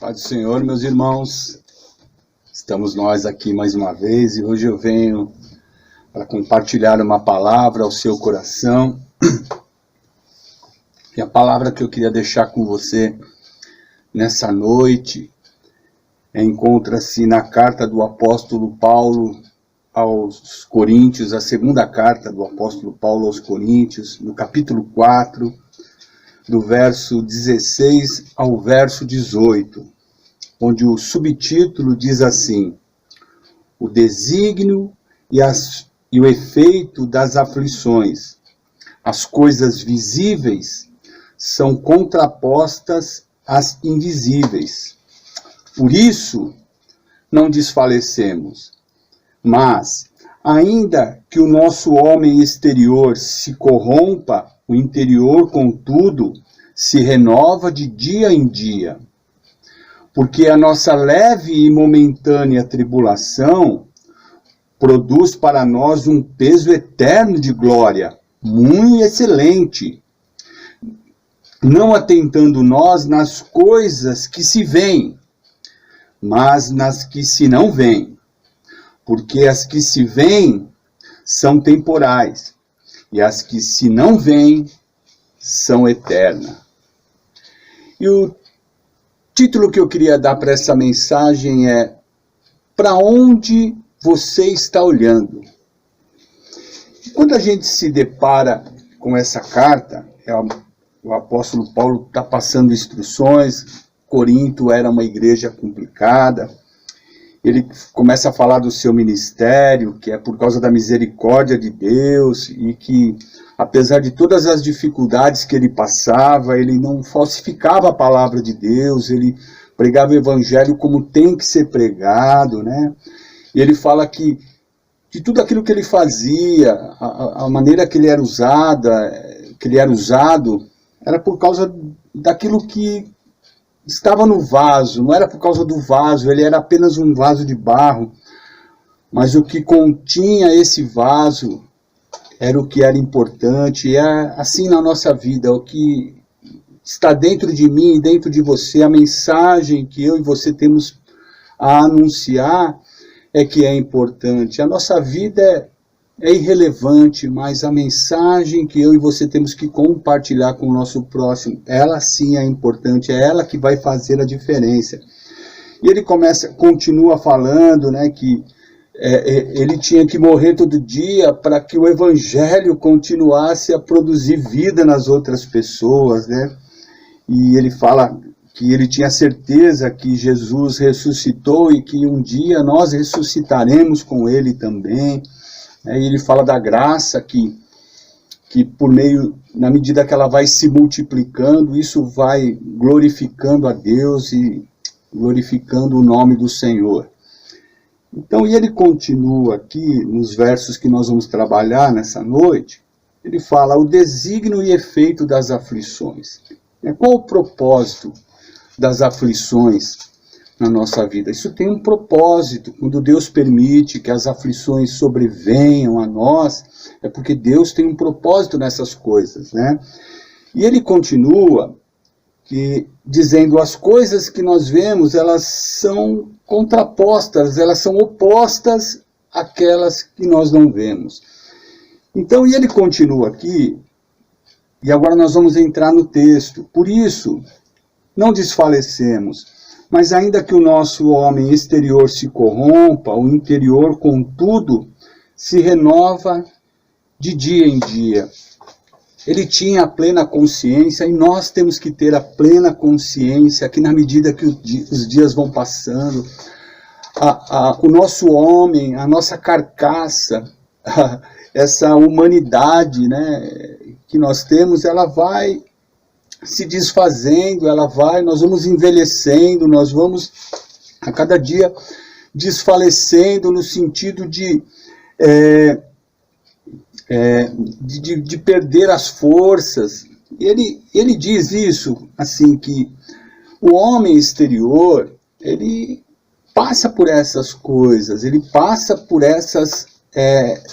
Paz do Senhor, meus irmãos. Estamos nós aqui mais uma vez e hoje eu venho para compartilhar uma palavra ao seu coração. E a palavra que eu queria deixar com você nessa noite encontra-se na carta do apóstolo Paulo aos Coríntios, a segunda carta do apóstolo Paulo aos Coríntios, no capítulo 4, do verso 16 ao verso 18, onde o subtítulo diz assim: o desígnio e o efeito das aflições. As coisas visíveis são contrapostas às invisíveis. Por isso, não desfalecemos. Mas, ainda que o nosso homem exterior se corrompa, o interior, contudo, se renova de dia em dia. Porque a nossa leve e momentânea tribulação produz para nós um peso eterno de glória, muito excelente, não atentando nós nas coisas que se veem, mas nas que se não veem. Porque as que se veem são temporais, e as que se não veem são eternas. E o título que eu queria dar para essa mensagem é: para onde você está olhando? Quando a gente se depara com essa carta, o apóstolo Paulo está passando instruções. Corinto era uma igreja complicada. Ele começa a falar do seu ministério, que é por causa da misericórdia de Deus, e que, apesar de todas as dificuldades que ele passava, ele não falsificava a palavra de Deus, ele pregava o evangelho como tem que ser pregado, né? E ele fala que de tudo aquilo que ele fazia, a maneira que ele era usado, era por causa daquilo que estava no vaso. Não era por causa do vaso, ele era apenas um vaso de barro, mas o que continha esse vaso era o que era importante. E é assim na nossa vida: o que está dentro de mim e dentro de você, a mensagem que eu e você temos a anunciar é que é importante. A nossa vida é irrelevante, mas a mensagem que eu e você temos que compartilhar com o nosso próximo, ela sim é importante, é ela que vai fazer a diferença. E ele continua falando, né, que ele tinha que morrer todo dia para que o evangelho continuasse a produzir vida nas outras pessoas, né? E ele fala que ele tinha certeza que Jesus ressuscitou e que um dia nós ressuscitaremos com ele também. E ele fala da graça que por meio, na medida que ela vai se multiplicando, isso vai glorificando a Deus e glorificando o nome do Senhor. Então, e ele continua aqui, nos versos que nós vamos trabalhar nessa noite, ele fala o desígnio e efeito das aflições. Qual o propósito das aflições na nossa vida? Isso tem um propósito. Quando Deus permite que as aflições sobrevenham a nós, é porque Deus tem um propósito nessas coisas, né? E ele continua dizendo: as coisas que nós vemos, elas são contrapostas, elas são opostas àquelas que nós não vemos. Então, e ele continua aqui, e agora nós vamos entrar no texto. Por isso, não desfalecemos, mas ainda que o nosso homem exterior se corrompa, o interior, contudo, se renova de dia em dia. Ele tinha a plena consciência, e nós temos que ter a plena consciência que na medida que os dias vão passando, o nosso homem, a nossa carcaça, essa humanidade, né, que nós temos, ela vai se desfazendo, nós vamos envelhecendo, nós vamos a cada dia desfalecendo no sentido de perder as forças. Ele diz isso, assim, que o homem exterior, ele passa por essas coisas, ele passa por essas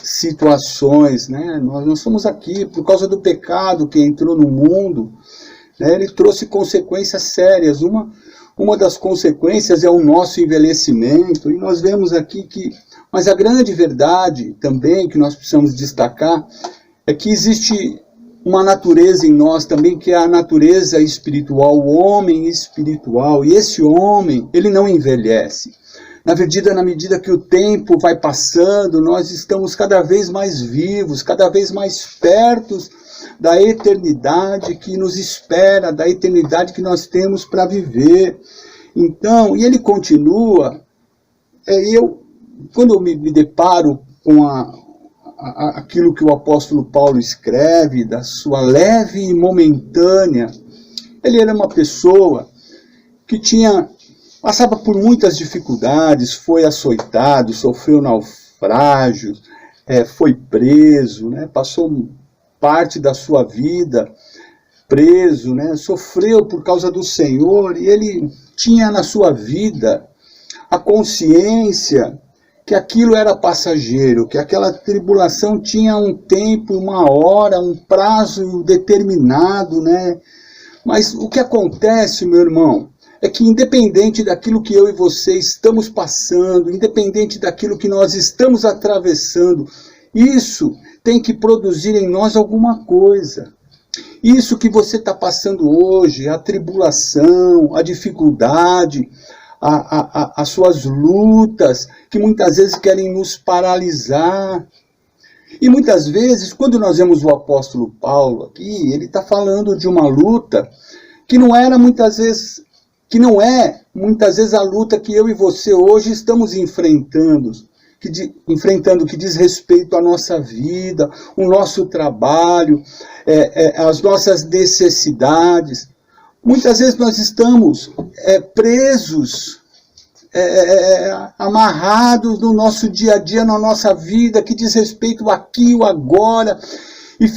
situações, né? Nós estamos aqui por causa do pecado que entrou no mundo. né? Ele trouxe consequências sérias. Uma das consequências é o nosso envelhecimento, e nós vemos aqui que... Mas a grande verdade também que nós precisamos destacar é que existe uma natureza em nós também, que é a natureza espiritual, o homem espiritual, e esse homem, ele não envelhece. Na medida que o tempo vai passando, nós estamos cada vez mais vivos, cada vez mais perto da eternidade que nos espera, da eternidade que nós temos para viver. Então, e ele continua, quando eu me deparo com aquilo que o apóstolo Paulo escreve, da sua leve e momentânea, ele era uma pessoa que passava por muitas dificuldades, foi açoitado, sofreu naufrágio, foi preso, né, passou parte da sua vida preso, né, sofreu por causa do Senhor, e ele tinha na sua vida a consciência que aquilo era passageiro, que aquela tribulação tinha um tempo, uma hora, um prazo determinado, né? Mas o que acontece, meu irmão, é que independente daquilo que eu e você estamos passando, independente daquilo que nós estamos atravessando, isso tem que produzir em nós alguma coisa. Isso que você está passando hoje, a tribulação, a dificuldade, as suas lutas, que muitas vezes querem nos paralisar. E muitas vezes, quando nós vemos o apóstolo Paulo aqui, ele está falando de uma luta que não é muitas vezes a luta que eu e você hoje estamos enfrentando, que diz respeito à nossa vida, o nosso trabalho, as nossas necessidades. Muitas vezes nós estamos presos, amarrados no nosso dia a dia, na nossa vida, que diz respeito aqui, o agora, e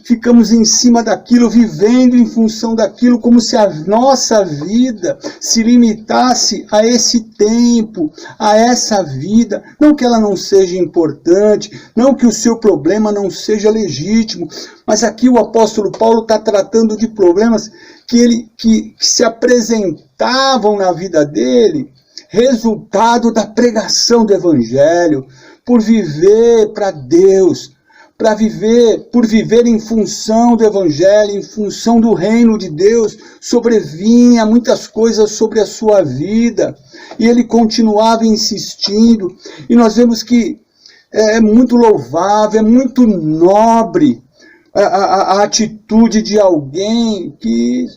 ficamos em cima daquilo, vivendo em função daquilo, como se a nossa vida se limitasse a esse tempo, a essa vida. Não que ela não seja importante, não que o seu problema não seja legítimo, mas aqui o apóstolo Paulo está tratando de problemas que se apresentavam na vida dele, resultado da pregação do Evangelho, por viver para Deus, por viver em função do Evangelho, em função do reino de Deus, sobrevinha muitas coisas sobre a sua vida, e ele continuava insistindo, e nós vemos que é muito louvável, é muito nobre a atitude de alguém que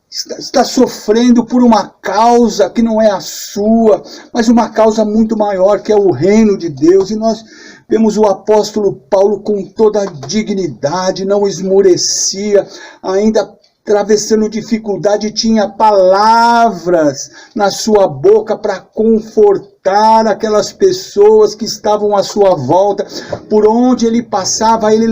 está sofrendo por uma causa que não é a sua, mas uma causa muito maior, que é o reino de Deus. E nós vemos o apóstolo Paulo com toda a dignidade, não esmorecia, ainda atravessando dificuldade, tinha palavras na sua boca para confortar aquelas pessoas que estavam à sua volta. Por onde ele passava, ele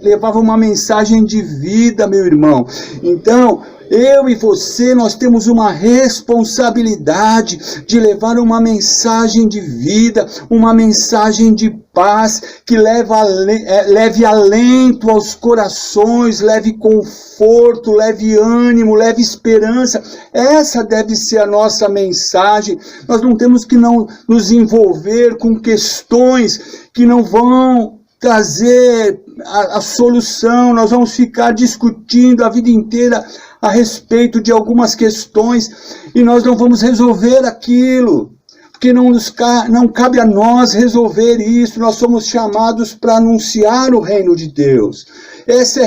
levava uma mensagem de vida, meu irmão. Então, eu e você, nós temos uma responsabilidade de levar uma mensagem de vida, uma mensagem de paz, que leve alento aos corações, leve conforto, leve ânimo, leve esperança. Essa deve ser a nossa mensagem. Nós não temos que não nos envolver com questões que não vão trazer a solução. Nós vamos ficar discutindo a vida inteira a respeito de algumas questões e nós não vamos resolver aquilo, porque não cabe a nós resolver isso. Nós somos chamados para anunciar o reino de Deus. Essa é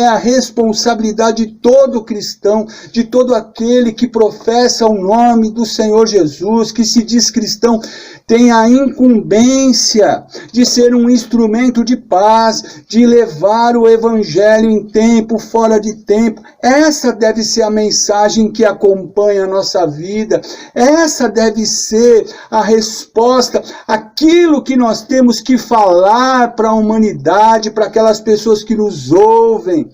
a responsabilidade de todo cristão, de todo aquele que professa o nome do Senhor Jesus, que se diz cristão, tem a incumbência de ser um instrumento de paz, de levar o evangelho em tempo, fora de tempo. Essa deve ser a mensagem que acompanha a nossa vida. Essa deve ser a resposta, aquilo que nós temos que falar para a humanidade, para aquelas pessoas que nos ouvem.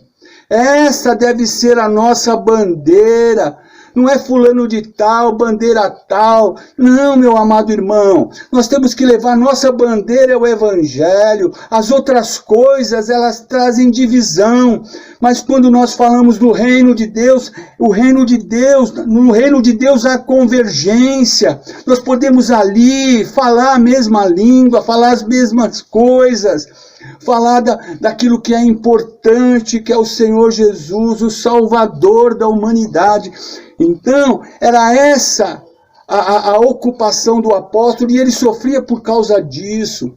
Essa deve ser a nossa bandeira. não é fulano de tal, bandeira tal. Não, meu amado irmão, nós temos que levar nossa bandeira é o Evangelho. As outras coisas, elas trazem divisão. Mas quando nós falamos do reino de Deus, no reino de Deus há convergência. Nós podemos ali falar a mesma língua, falar as mesmas coisas, falar daquilo que é importante, que é o Senhor Jesus, o Salvador da humanidade. Então, era essa a ocupação do apóstolo, e ele sofria por causa disso.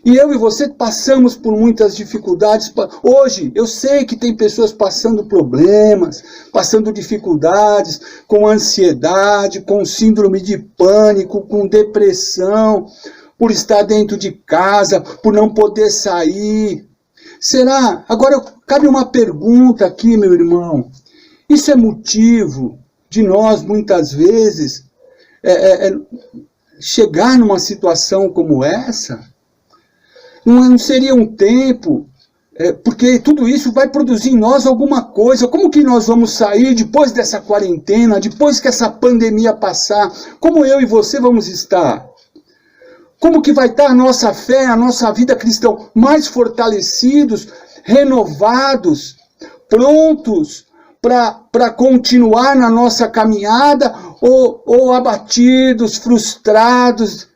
E eu e você passamos por muitas dificuldades. Hoje, eu sei que tem pessoas passando problemas, passando dificuldades, com ansiedade, com síndrome de pânico, com depressão, por estar dentro de casa, por não poder sair. Será? Agora, cabe uma pergunta aqui, meu irmão. Isso é motivo de nós, muitas vezes, chegar numa situação como essa? Não seria um tempo, porque tudo isso vai produzir em nós alguma coisa. Como que nós vamos sair depois dessa quarentena, depois que essa pandemia passar? Como eu e você vamos estar? Como que vai estar a nossa fé, a nossa vida cristã? Mais fortalecidos, renovados, prontos para continuar na nossa caminhada, ou abatidos, frustrados?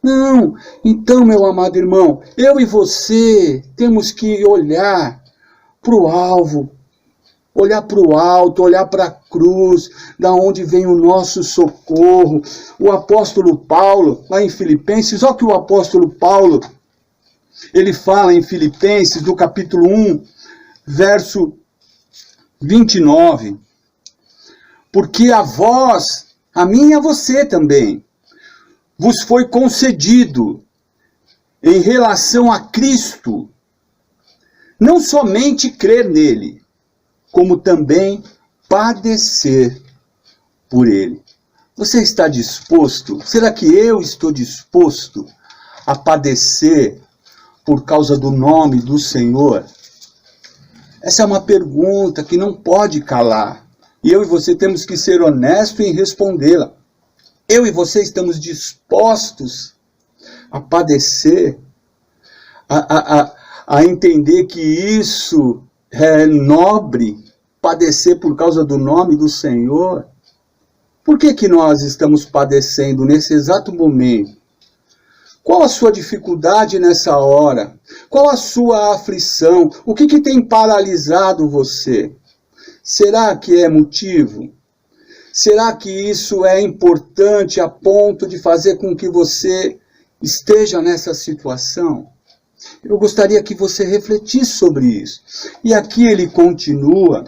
Não. Então, meu amado irmão, eu e você temos que olhar para o alvo, olhar para o alto, olhar para a cruz, da onde vem o nosso socorro. O apóstolo Paulo, lá em Filipenses, olha que o apóstolo Paulo, ele fala em Filipenses, no capítulo 1, verso 29, porque a vós, a mim e a você também, vos foi concedido em relação a Cristo, não somente crer nele, como também padecer por ele. Você está disposto? Será que eu estou disposto a padecer por causa do nome do Senhor? Essa é uma pergunta que não pode calar. E eu e você temos que ser honestos em respondê-la. Eu e você estamos dispostos a padecer, a entender que isso é nobre, padecer por causa do nome do Senhor? Por que nós estamos padecendo nesse exato momento? Qual a sua dificuldade nessa hora? Qual a sua aflição? O que tem paralisado você? Será que é motivo? Será que isso é importante a ponto de fazer com que você esteja nessa situação? Eu gostaria que você refletisse sobre isso. E aqui ele continua,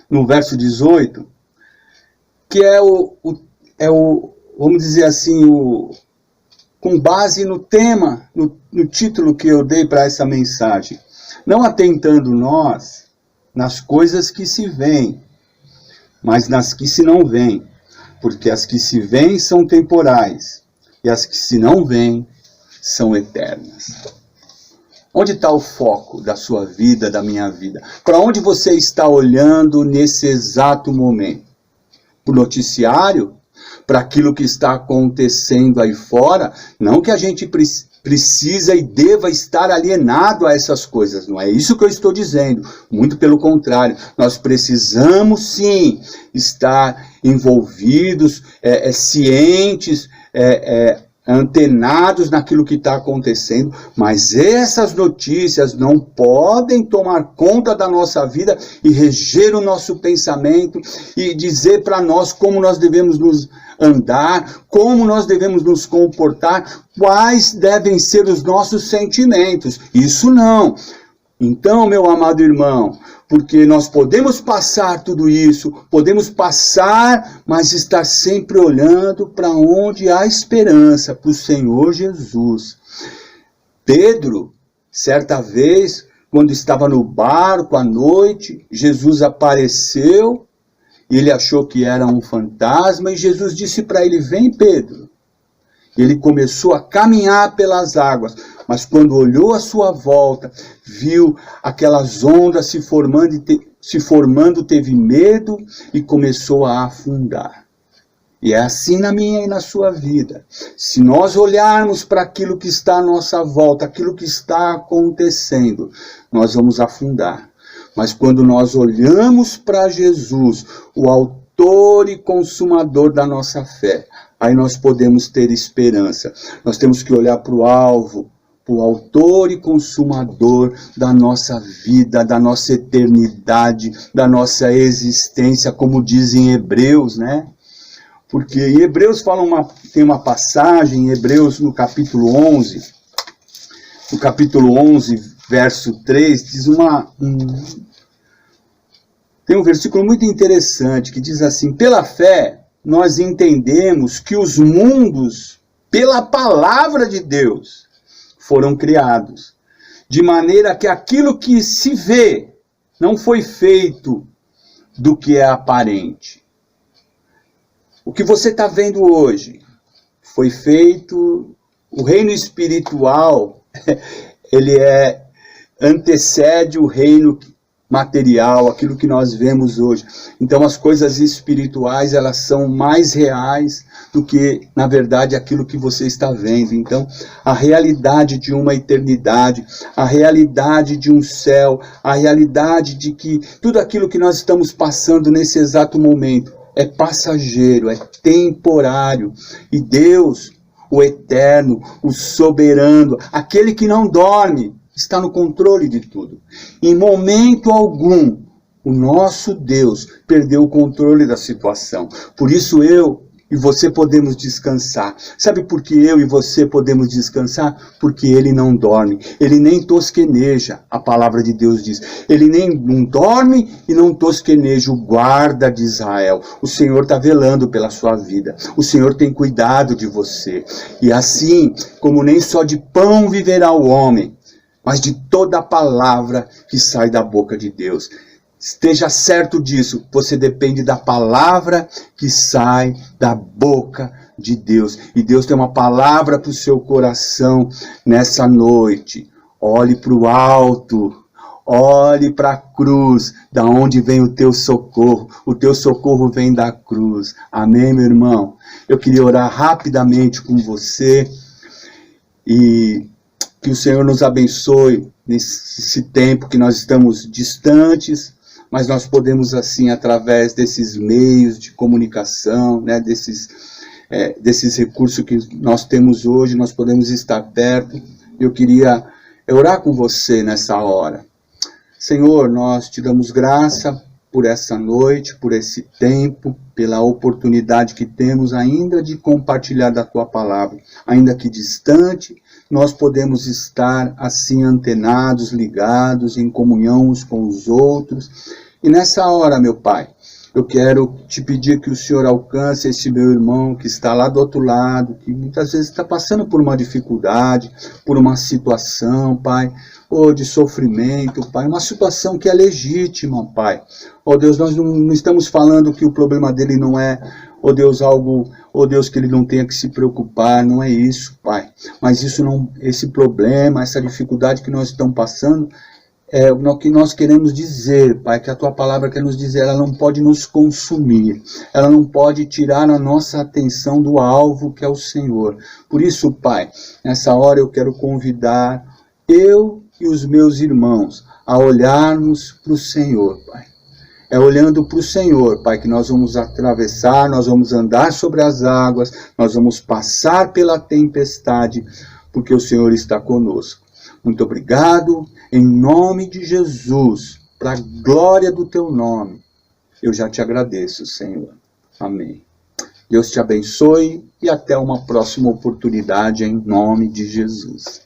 no verso 18, que vamos dizer assim, com base no tema, no título que eu dei para essa mensagem. Não atentando nós nas coisas que se veem, mas nas que se não veem, porque as que se veem são temporais, e as que se não veem são eternas. Onde está o foco da sua vida, da minha vida? Para onde você está olhando nesse exato momento? Para o noticiário? Para aquilo que está acontecendo aí fora? Não que a gente precisa e deva estar alienado a essas coisas. Não é isso que eu estou dizendo. Muito pelo contrário. Nós precisamos sim estar envolvidos, cientes, antenados naquilo que está acontecendo, mas essas notícias não podem tomar conta da nossa vida e reger o nosso pensamento e dizer para nós como nós devemos nos andar, como nós devemos nos comportar, quais devem ser os nossos sentimentos. Isso não. Então, meu amado irmão, porque nós podemos passar tudo isso, podemos passar, mas estar sempre olhando para onde há esperança, para o Senhor Jesus. Pedro, certa vez, quando estava no barco à noite, Jesus apareceu, e ele achou que era um fantasma, e Jesus disse para ele: vem, Pedro. Ele começou a caminhar pelas águas, mas quando olhou à sua volta, viu aquelas ondas se formando se formando, teve medo e começou a afundar. E é assim na minha e na sua vida. Se nós olharmos para aquilo que está à nossa volta, aquilo que está acontecendo, nós vamos afundar. Mas quando nós olhamos para Jesus, o autor e consumador da nossa fé, aí nós podemos ter esperança. Nós temos que olhar para o alvo, para o autor e consumador da nossa vida, da nossa eternidade, da nossa existência, como dizem Hebreus, né? Porque em Hebreus tem uma passagem, em Hebreus no capítulo 11, verso 3, diz tem um versículo muito interessante que diz assim: pela fé nós entendemos que os mundos, pela palavra de Deus, foram criados, de maneira que aquilo que se vê não foi feito do que é aparente. O que você está vendo hoje foi feito, o reino espiritual, ele antecede o reino material, aquilo que nós vemos hoje. Então as coisas espirituais, elas são mais reais do que, na verdade, aquilo que você está vendo. Então, a realidade de uma eternidade, a realidade de um céu, a realidade de que tudo aquilo que nós estamos passando nesse exato momento é passageiro, é temporário. E Deus, o eterno, o soberano, aquele que não dorme, está no controle de tudo. Em momento algum, o nosso Deus perdeu o controle da situação. Por isso eu e você podemos descansar. Sabe por que eu e você podemos descansar? Porque ele não dorme, ele nem tosqueneja, a palavra de Deus diz. Ele nem não dorme e não tosqueneja, o guarda de Israel. O Senhor está velando pela sua vida, o Senhor tem cuidado de você. E assim, como nem só de pão viverá o homem, mas de toda a palavra que sai da boca de Deus. Esteja certo disso, você depende da palavra que sai da boca de Deus. E Deus tem uma palavra para o seu coração nessa noite. Olhe para o alto, olhe para a cruz, da onde vem o teu socorro. O teu socorro vem da cruz. Amém, meu irmão? Eu queria orar rapidamente com você e que o Senhor nos abençoe nesse tempo que nós estamos distantes, mas nós podemos assim, através desses meios de comunicação, né, desses recursos que nós temos hoje, nós podemos estar perto. Eu queria orar com você nessa hora. Senhor, nós te damos graça por essa noite, por esse tempo, pela oportunidade que temos ainda de compartilhar da tua palavra. Ainda que distante, nós podemos estar assim antenados, ligados, em comunhão uns com os outros. E nessa hora, meu Pai, eu quero te pedir que o Senhor alcance esse meu irmão que está lá do outro lado, que muitas vezes está passando por uma dificuldade, por uma situação, Pai, ou de sofrimento, Pai, uma situação que é legítima, Pai. Oh Deus, nós não estamos falando que o problema dele não é, oh Deus, algo, oh Deus, que ele não tenha que se preocupar, não é isso, Pai. Mas esse problema, essa dificuldade que nós estamos passando, é o que nós queremos dizer, Pai, que a tua palavra quer nos dizer, ela não pode nos consumir, ela não pode tirar a nossa atenção do alvo que é o Senhor. Por isso, Pai, nessa hora eu quero convidar eu e os meus irmãos a olharmos para o Senhor, Pai. É olhando para o Senhor, Pai, que nós vamos atravessar, nós vamos andar sobre as águas, nós vamos passar pela tempestade, porque o Senhor está conosco. Muito obrigado, em nome de Jesus, para a glória do teu nome. Eu já te agradeço, Senhor. Amém. Deus te abençoe e até uma próxima oportunidade, em nome de Jesus.